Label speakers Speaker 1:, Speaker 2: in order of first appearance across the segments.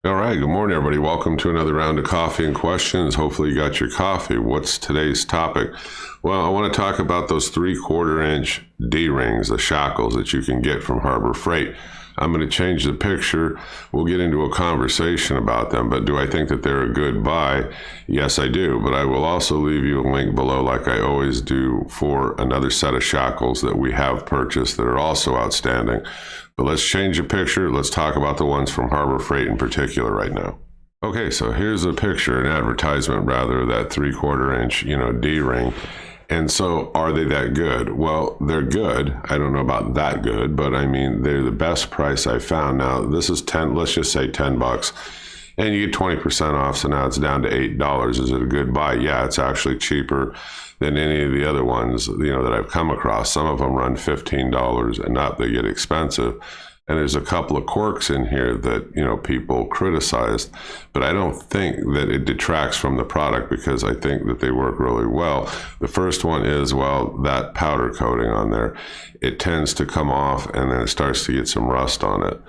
Speaker 1: All right, good morning, everybody. Welcome to another round of coffee and questions. Hopefully you got your coffee. What's today's topic? Well, I want to talk about those 3/4 inch D-rings, the Shackles that you can get from Harbor Freight. I'm going to change the picture. We'll get into a conversation about them, but do I think that they're a good buy? Yes, I do, but I will also leave you a link below, like I always do, for another set of Shackles that we have purchased that are also outstanding. But let's change the picture. Let's talk about the ones from Harbor Freight in particular right now. Okay, so here's a picture, an advertisement rather, that 3/4 inch, D-ring. And so are they that good? Well, they're good. I don't know about that good, but I mean, they're the best price I found. Now, this is 10, let's just say $10. And you get 20% off, so now it's down to $8. Is it a good buy? Yeah, it's actually cheaper than any of the other ones, that I've come across. Some of them run $15 and up. They get expensive. And there's a couple of quirks in here that, people criticized, but I don't think that it detracts from the product because I think that they work really well. The first one is, that powder coating on there, it tends to come off and then it starts to get some rust on it.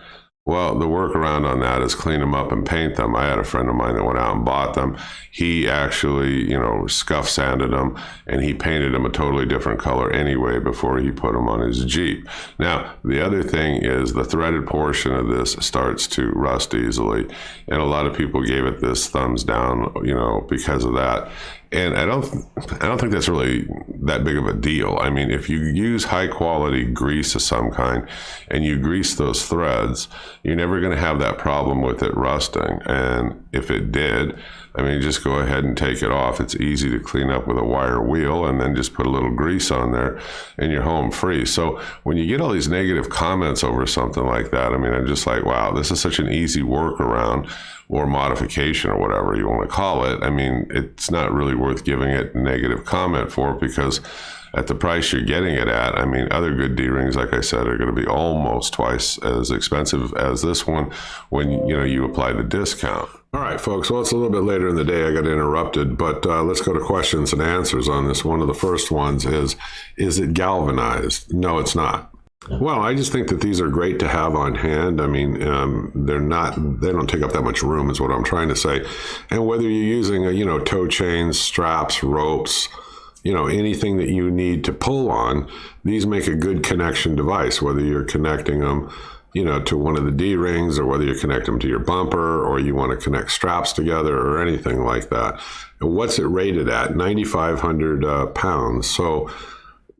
Speaker 1: Well, the workaround on that is clean them up and paint them. I had a friend of mine that went out and bought them. He actually, scuff sanded them and he painted them a totally different color anyway before he put them on his Jeep. Now, the other thing is the threaded portion of this starts to rust easily. And a lot of people gave it this thumbs down, because of that. And I don't think that's really that big of a deal. I mean, if you use high quality grease of some kind and you grease those threads, you're never going to have that problem with it rusting. And if it did, just go ahead and take it off. It's easy to clean up with a wire wheel and then just put a little grease on there and you're home free. So when you get all these negative comments over something like that, I'm just like, wow, this is such an easy workaround or modification or whatever you want to call it. It's not really worth giving it a negative comment for because at the price you're getting it at, other good D-rings, like I said, are going to be almost twice as expensive as this one when, you apply the discount. All right, folks, well, it's a little bit later in the day. I got interrupted, but let's go to questions and answers on this. One of the first ones is it galvanized? No, it's not. Well, I just think that these are great to have on hand. They don't take up that much room is what I'm trying to say. And whether you're using, tow chains, straps, ropes, anything that you need to pull on, these make a good connection device, whether you're connecting them, to one of the D-rings or whether you connect them to your bumper or you want to connect straps together or anything like that. And what's it rated at? 9,500 pounds. So,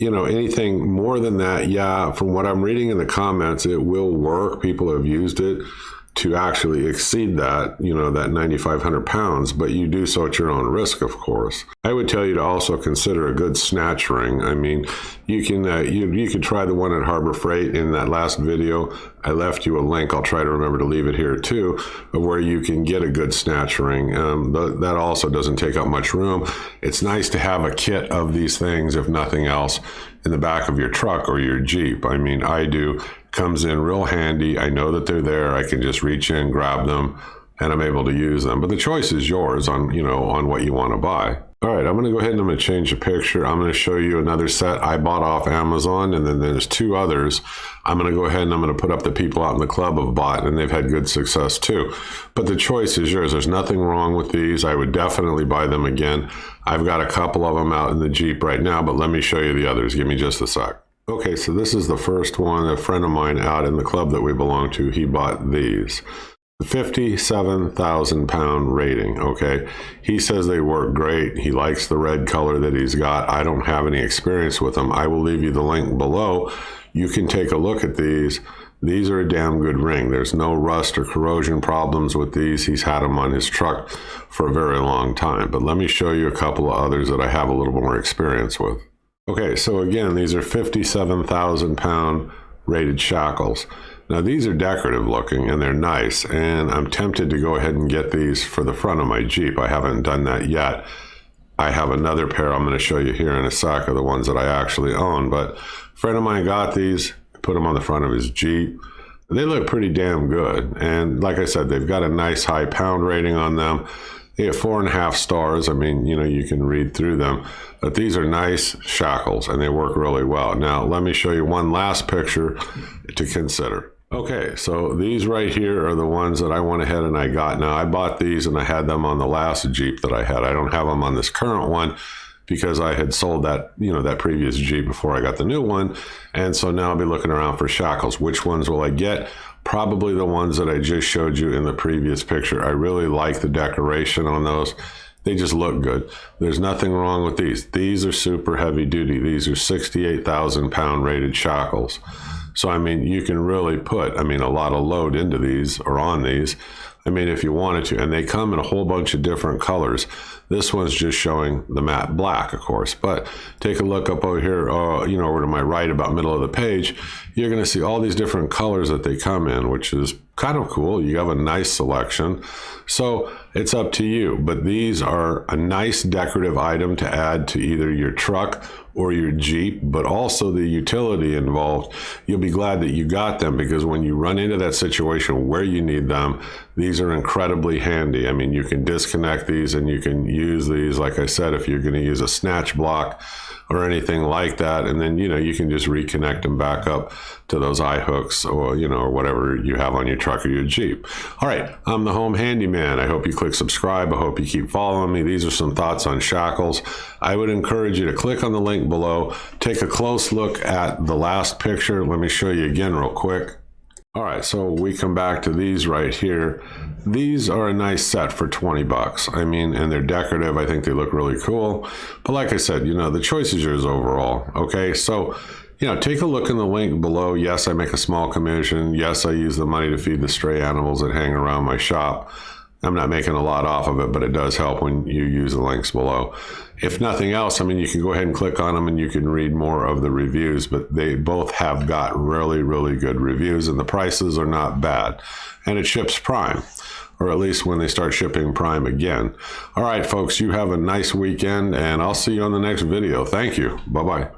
Speaker 1: anything more than that, yeah, from what I'm reading in the comments, it will work. People have used it to actually exceed that, that 9,500 pounds, but you do so at your own risk, of course. I would tell you to also consider a good snatch ring. You can you can try the one at Harbor Freight. In that last video, I left you a link. I'll try to remember to leave it here too, of where you can get a good snatch ring. That also doesn't take up much room. It's nice to have a kit of these things, if nothing else, in the back of your truck or your Jeep. I do. Comes in real handy. I know that they're there. I can just reach in, grab them, and I'm able to use them. But the choice is yours on what you want to buy. All right, I'm going to go ahead and I'm going to change the picture. I'm going to show you another set I bought off Amazon, and then there's two others. I'm going to go ahead and I'm going to put up the people out in the club have bought, and they've had good success too. But the choice is yours. There's nothing wrong with these. I would definitely buy them again. I've got a couple of them out in the Jeep right now, but let me show you the others. Give me just a sec. Okay, so this is the first one. A friend of mine out in the club that we belong to, he bought these. 57,000 pound rating, okay? He says they work great. He likes the red color that he's got. I don't have any experience with them. I will leave you the link below. You can take a look at these. These are a damn good ring. There's no rust or corrosion problems with these. He's had them on his truck for a very long time. But let me show you a couple of others that I have a little more experience with. Okay, so again, these are 57,000 pound rated Shackles. Now these are decorative looking and they're nice, and I'm tempted to go ahead and get these for the front of my Jeep. I haven't done that yet. I have another pair I'm going to show you here in a sec of the ones that I actually own, but a friend of mine got these, put them on the front of his Jeep. They look pretty damn good, and like I said, they've got a nice high pound rating on them. They have 4.5 stars. I mean, you can read through them, but these are nice Shackles and they work really well. Now, let me show you one last picture to consider. Okay, so these right here are the ones that I went ahead and I got. Now, I bought these and I had them on the last Jeep that I had. I don't have them on this current one because I had sold that, that previous Jeep before I got the new one. And so now I'll be looking around for Shackles. Which ones will I get? Probably the ones that I just showed you in the previous picture. I really like the decoration on those. They just look good. There's nothing wrong with these. These are super heavy duty. These are 68,000 pound rated Shackles. So, I mean, you can really put, a lot of load into these or on these. If you wanted to, and they come in a whole bunch of different colors. This one's just showing the matte black, of course, but take a look up over here, over to my right, about middle of the page. You're going to see all these different colors that they come in, which is kind of cool. You have a nice selection. So it's up to you, but these are a nice decorative item to add to either your truck or your Jeep, but also the utility involved. You'll be glad that you got them, because when you run into that situation where you need them, these are incredibly handy. You can disconnect these and you can use these, like I said, if you're going to use a snatch block or anything like that, and then you can just reconnect them back up to those eye hooks, or or whatever you have on your truck or your Jeep. All right, I'm the Home Handyman. I hope you click subscribe. I hope you keep following me. These are some thoughts on Shackles. I would encourage you to click on the link below, take a close look at the last picture. Let me show you again real quick. All right, so we come back to these right here. These are a nice set for 20 bucks. And they're decorative. I think they look really cool. But like I said, the choice is yours overall. Okay, so, take a look in the link below. Yes, I make a small commission. Yes, I use the money to feed the stray animals that hang around my shop. I'm not making a lot off of it, but it does help when you use the links below. If nothing else, you can go ahead and click on them and you can read more of the reviews, but they both have got really, really good reviews, and the prices are not bad. And it ships Prime, or at least when they start shipping Prime again. All right, folks, you have a nice weekend, and I'll see you on the next video. Thank you. Bye-bye.